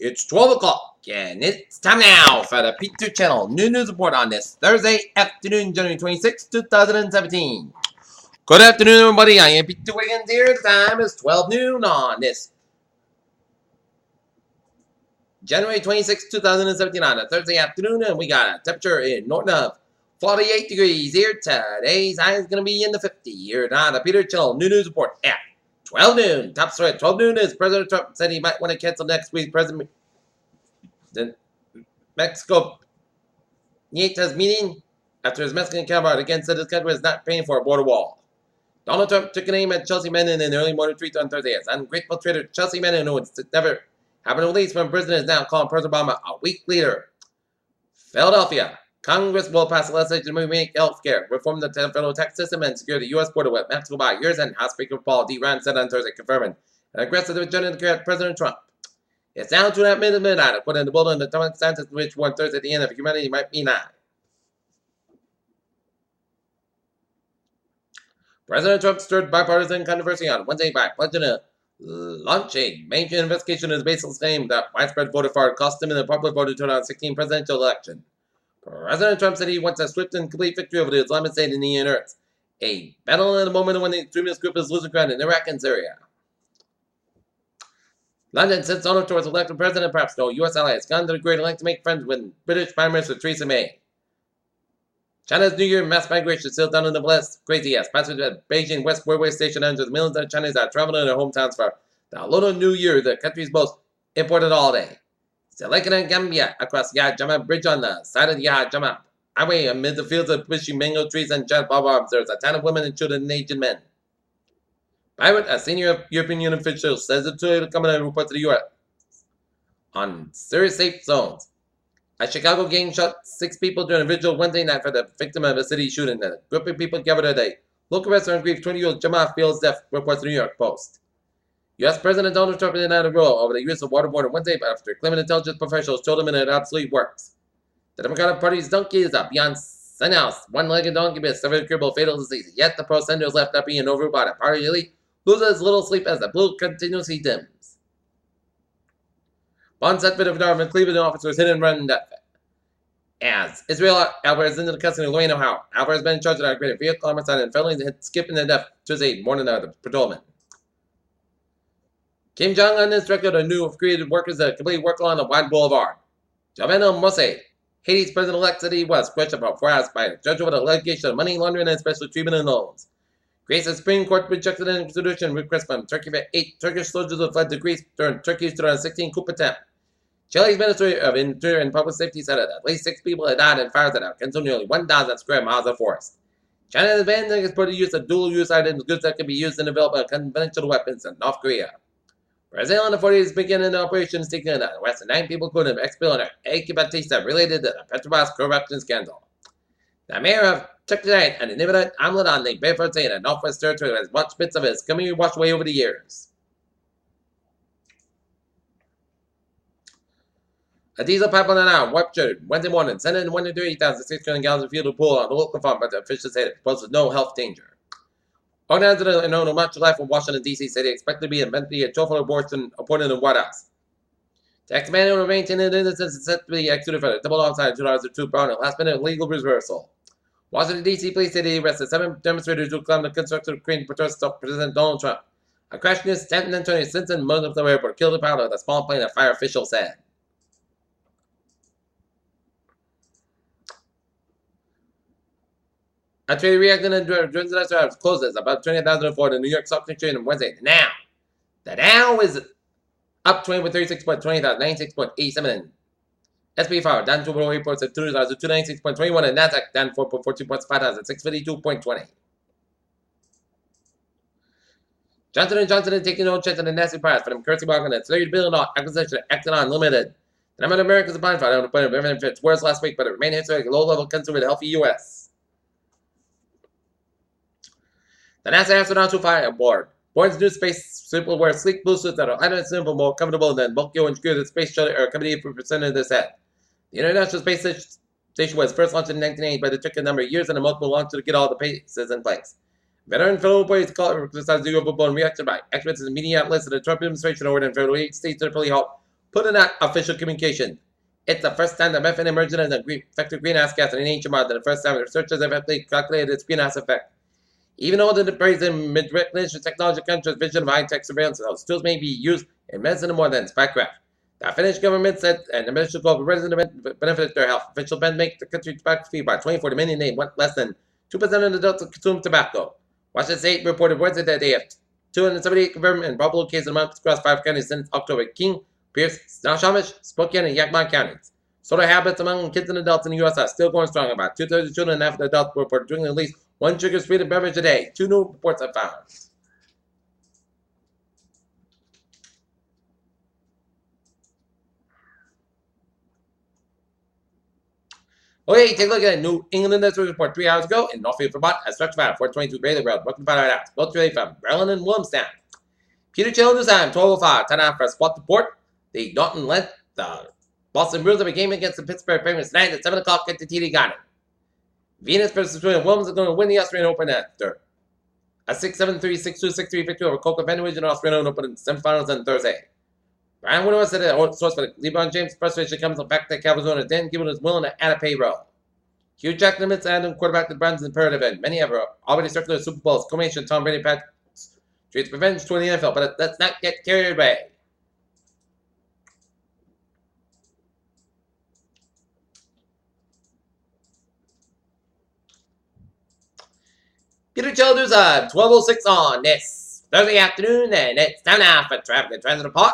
It's 12 o'clock, and it's time now for the P2 Channel New News Report on this Thursday afternoon, January 26, 2017. Good afternoon, everybody. I am P2 Wiggins here. The time is 12 noon on this January 26, 2017 on a Thursday afternoon, and we got a temperature in Norton of 48 degrees here. Today's high is going to be in the 50 here on the P2 Channel New News Report at 12 noon. Top story at 12 noon is President Trump said he might want to cancel next week's President Mexico Nietzsche's meeting after his Mexican counterpart again said his country is not paying for a border wall. Donald Trump took an aim at Chelsea Manning in an early morning tweet on Thursday. As ungrateful traitor Chelsea Manning, who would never have been released from prison, is now calling President Obama a weak leader. Philadelphia. Congress will pass legislation to make health care, reform the federal tax system, and secure the U.S. border with Mexico by years end, House Speaker Paul D. Ryan said on Thursday, confirming an aggressive agenda to carry President Trump. It's now 2.5 minutes midnight, according to the bulletin, the atomic scientist which warned Thursday at the end of humanity might be nigh. President Trump stirred bipartisan controversy on Wednesday by pledging to launch a major investigation in his baseless claim that widespread voter fraud cost him in the popular vote turnout on the 2016 presidential election. President Trump said he wants a swift and complete victory over the Islamic State in the Earth, a battle in the moment when the extremist group is losing ground in Iraq and Syria. London sits on towards elected president, perhaps no U.S. ally has gone to the great length to make friends with British Prime Minister Theresa May. China's New Year mass migration still down in the West. Crazy as passengers at Beijing West Railway Station enter the millions of Chinese that are traveling to their hometowns for the Lunar New Year, the country's most important holiday. Selected in Gambia across Yajama Bridge on the side of the Yajama Highway amid the fields of bushy mango trees and giant bob there's a ton of women and children and aged men. Pirate, a senior European Union official, says it's too late to come in and report to the U.S. on serious safe zones. A Chicago gang shot 6 people during a vigil Wednesday night for the victim of a city shooting. A group of people gathered at a local restaurant grieved 20-year-old Jamal Field's death, reports the New York Post. U.S. President Donald Trump denied a rule over the use of waterboard on Wednesday after claiming intelligence professionals told him it absolutely works. The Democratic Party's donkey is a beyond Senhouse, one-legged donkey with severe curable fatal disease. Yet the pro-senders left not being over about it. Party elite loses little sleep as the blue continuously dims. Bond set of Darwin Cleveland officers hit and run death. As Israel Alvarez into the custody of Lorraine, Ohio. Alvarez has been in charge of a great vehicle homicide and felony skipping the death Tuesday morning of the patrolman. Kim Jong-un is directed a new created workers that complete work along the wide boulevard. Jovenel Moise, Haiti's president-elect, said he was questioned about 4 hours by a judge over the allegation of money laundering and special treatment in loans. Greece's Supreme Court rejected an extradition request from Turkey for 8 Turkish soldiers who fled to Greece during Turkey's 2016 coup attempt. Chile's Ministry of Interior and Public Safety said that at least 6 people had died in fires that have consumed nearly 1,000 square miles of forest. China is banning exporting the use of dual-use items, goods that can be used in the development of conventional weapons in North Korea. Brazil in the 40s began operations taking an arrest of 9 people, including ex-billionaire Eike Batista, related to the Petrobras corruption scandal. The mayor of Turkey and an immigrant omelet on the Bayford State in Northwest Territory has watched bits of his community washed away over the years. A diesel pipeline now ruptured Wednesday morning, sending 138,600 gallons of fuel to pool on the local farm, but the officials said it poses no health danger. Organizers in the March of Life in Washington, D.C. said they expect to be eventually a trial abortion reported in the White House. The ex-man who remained in innocence is set to be executed for the double homicide of $2 Brown and last-minute legal reversal. Washington, D.C. police said they arrested 7 demonstrators who claimed the construction crane protest President Donald Trump. A crash near Stanton and Tony Simpson, Muslim airport, killed the pilot of the small plane, a fire official said. A trade reacting and driven closes about 20,004 in New York Stock Exchange on Wednesday. The Dow is up 20.36.20, 96.87, and SP 5 down 2.8 points at 296.21, and Nasdaq down 4.42 points, 5,652.20. Johnson & Johnson is taking no chance on the nasty price for the currency market and $30 billion acquisition of Exxon Limited. The number of Americans applying for unemployment benefits worse last week, but it remained historically low-level concern with a healthy U.S. The NASA astronauts who fly aboard Bourne's new space suit will wear sleek blue suits that are lighter and simple, more comfortable than bulky and secure the space shuttle or accommodate for percent of the set. The International Space Station was first launched in 1980, but it took a number of years and a multiple launches to get all the pieces in place. Veteran federal employees call it criticized the overblown reaction by experts and media outlets that the Trump administration ordered in federal states to fully halt Put in that official communication. It's the first time that methane emerged as an effective greenhouse gas in ancient modern. The first time researchers have effectively calculated its greenhouse effect. Even though the praise in mid-recognition technology countries' vision of high-tech surveillance tools may be used in medicine more than spycraft. The Finnish government said an administration goal for residents benefit their health. Official ban make the country tobacco free by 2040. Many name less than 2% of adults consume tobacco. Washington State reported Wednesday that they have 278 confirmed and probable cases a month across 5 counties since October. King, Pierce, Snohomish, Spokane, and Yakima counties. Soda habits among kids and adults in the U.S. are still going strong. About 2/3 of children and half of adults report drinking at least one sugar-sweetened beverage a day. 2 new reports are found. Okay, take a look at a New England News report 3 hours ago in Northfield, Vermont, as structured by 422 Bailey Road. Welcome to Find Out. Both today from Maryland and Williamstown. Peter Chill News Time, 12:05. Time out for a spot report. The Dalton led the Boston Bruins have a game against the Pittsburgh Penguins tonight at 7 o'clock at the TD Garden. Venus versus Williams are going to win the Australian Open after a 6-7-3, 6-2, 6-3 victory over Coca Penwidge in the Australian Open in the semifinals on Thursday. Brian Winter said that source for the LeBron James frustration comes from the fact that Cavs owner Dan Gibbon is willing to add a payroll. Hugh Jackson admits Adam quarterback the Browns is imperative, and many have already circulated Super Bowls. Combination Tom Brady Patrick's treats revenge toward the NFL, but let's not get carried away. Peter Childers 12:06 on this Thursday afternoon, and it's time now for traffic and transit report.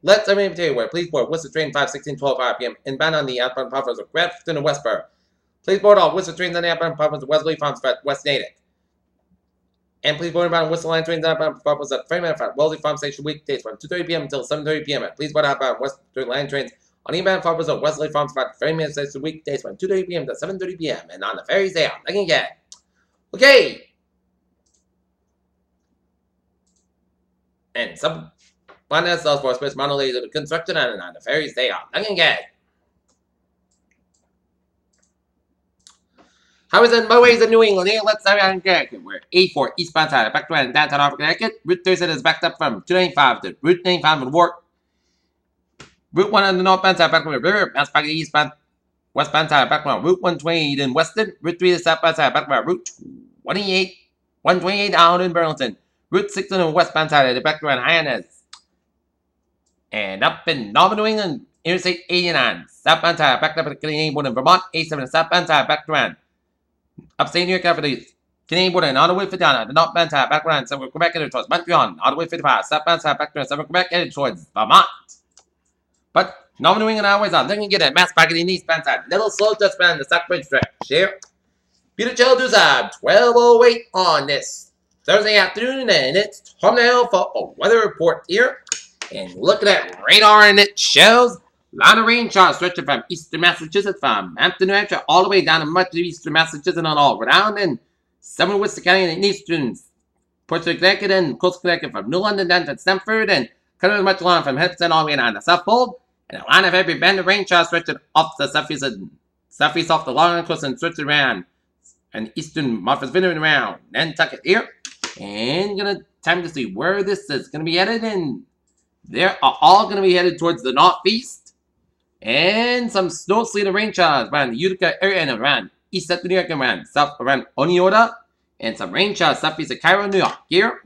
Let's tell you where. Please board Worcester train 5:16, 12:05 p.m. inbound on the outbound platforms of Grafton and Westboro. Please board all Worcester trains on the outbound platforms of Wesley Farms at West Natick. And please board inbound Worcester line trains outbound platforms at Framingham at Wellesley Farm Station weekdays from 2:30 p.m. until 7:30 p.m. And please board outbound Worcester line trains on inbound platforms of Wesley Farms at Framingham Station weekdays from 2:30 p.m. to 7:30 p.m. And on the ferries they are. Looking again. Okay. And some finance sells for space monolays of construction and on the ferries they are. Looking again. Highways and byways in New England. Here, let's start on Connecticut. We're 84 eastbound side of back to downtown Hartford, Connecticut. Route 37 is backed up from 295 to Route 95 in Warwick. Route 1 on the northbound side back to the river. Bounce back to the eastbound westbound side back to Route 128 in Weston. Route 3 is southbound side back to Route 128 out in Burlington. Route 6 on the westbound side of the back to Hyannis. And up in Northern New England, Interstate 89. Southbound side back up to the Canadian border in Vermont. 87 southbound side back to upstate New York after the Canadian border and all the way for down the northbound side back around Southern Quebec headed towards Montreal. All the way 55 southbound side back to Southern Quebec headed towards Vermont. But Northern New England always on. Then you get a mass back in the eastbound side. Little slow just around the Stockbridge stretch. Here. Peter Childers 12:08 on this Thursday afternoon, and it's time now for a weather report here. And look at that radar, and it shows a lot of rain showers stretching from eastern Massachusetts, from Hampton, New Hampshire, all the way down to much of eastern Massachusetts and all around, and some of Worcester County and eastern portions of Connecticut and coastal Connecticut from New London down to Stamford, and kind of much along from Hempstead all the way down to South Pole, and a line of heavy band of rain showers stretching off the southeast off the Long Island coast and stretching around, and eastern Martha's Vineyard around Nantucket here. And gonna time to see where this is gonna be headed, and they are all gonna be headed towards the northeast, and some snow, sleet, and rain showers around the Utica area and around east of New York and around south around Oneida, and some rain showers southeast of Cairo, New York here.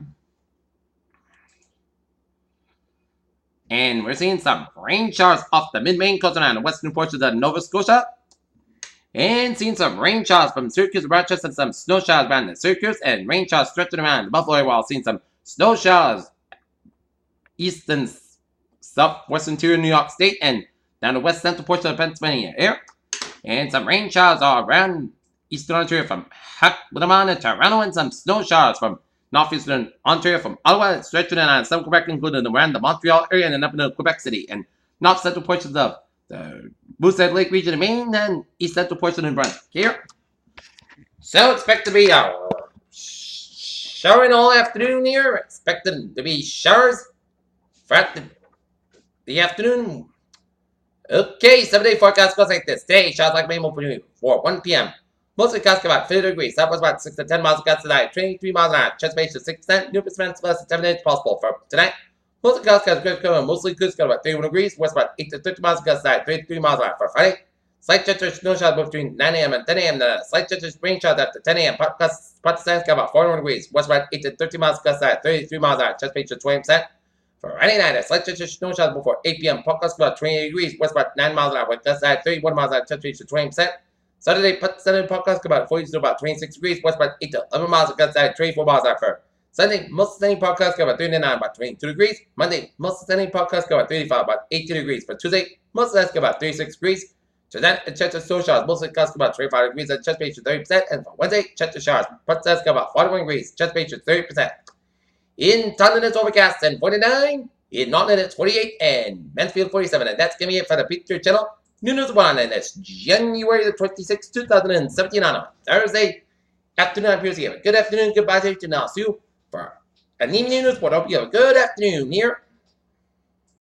And we're seeing some rain showers off the mid-Maine coast around the western portions of Nova Scotia. And seeing some rain showers from Syracuse to Rochester and some snow showers around the Syracuse, and rain showers stretching around the Buffalo area, while seeing some snow showers east and southwestern interior New York State and down the west central portion of Pennsylvania here. And some rain showers are around eastern Ontario from Halifax to Toronto, and some snow showers from northeastern Ontario from Ottawa, stretching on some Quebec, including around the Montreal area and up in Quebec City, and north central portions of the Moosehead Lake region of Maine, and east central portion of Brunswick here. So expect to be showering all afternoon here. Expected to be showers throughout the afternoon. Okay, 7-day forecast goes like this. Today, showers like rainbow for 1 p.m. Mostly clouds about 50 degrees. Southwest about 6 to 10 miles of gusts tonight. 23 miles an hour. Chance of 6%. New percent less than 7 inches possible for tonight. Mostly clouds, skies, good, mostly good, skies about 31 degrees. West about 8 to 30 miles, gust side, 33 miles an hour for Friday. Slight chance of snow showers between 9 a.m. and 10 a.m. The slight chance of rain showers after 10 a.m. Pot sands got about 41 degrees. West about 8 to 30 miles, gust side, 33 miles an hour. Chance of 20%. For Friday night, a slight chance of snow showers before 8 p.m. Pot about 28 degrees. West about 9 miles an hour with gust side, 31 miles an hour. Chance of 20%. Saturday, podcast about 40 to about 26 degrees. West about 8 to 11 miles of gust side, 24 miles an hour. Sunday, most sunny podcast go about 39, about 22 degrees. Monday, most sunny podcast go about 35, about 18 degrees. For Tuesday, most of go about 36 degrees. Tonight, and Chester Snow Showers, mostly clouds go about 25 degrees, and chest page 30%. And for Wednesday, Chester Showers, Princess go about 41 degrees, chest page 30%. In Taunton, it's overcast and 49. In Norton, it's 48, and Mansfield 47. And that's going to be it for the Picture Channel. New News 1, and it's January the 26th, 2017 on a Thursday afternoon. I'm here to give a good afternoon, goodbye to you, and I'll see you for an evening news report. I hope you have a good afternoon here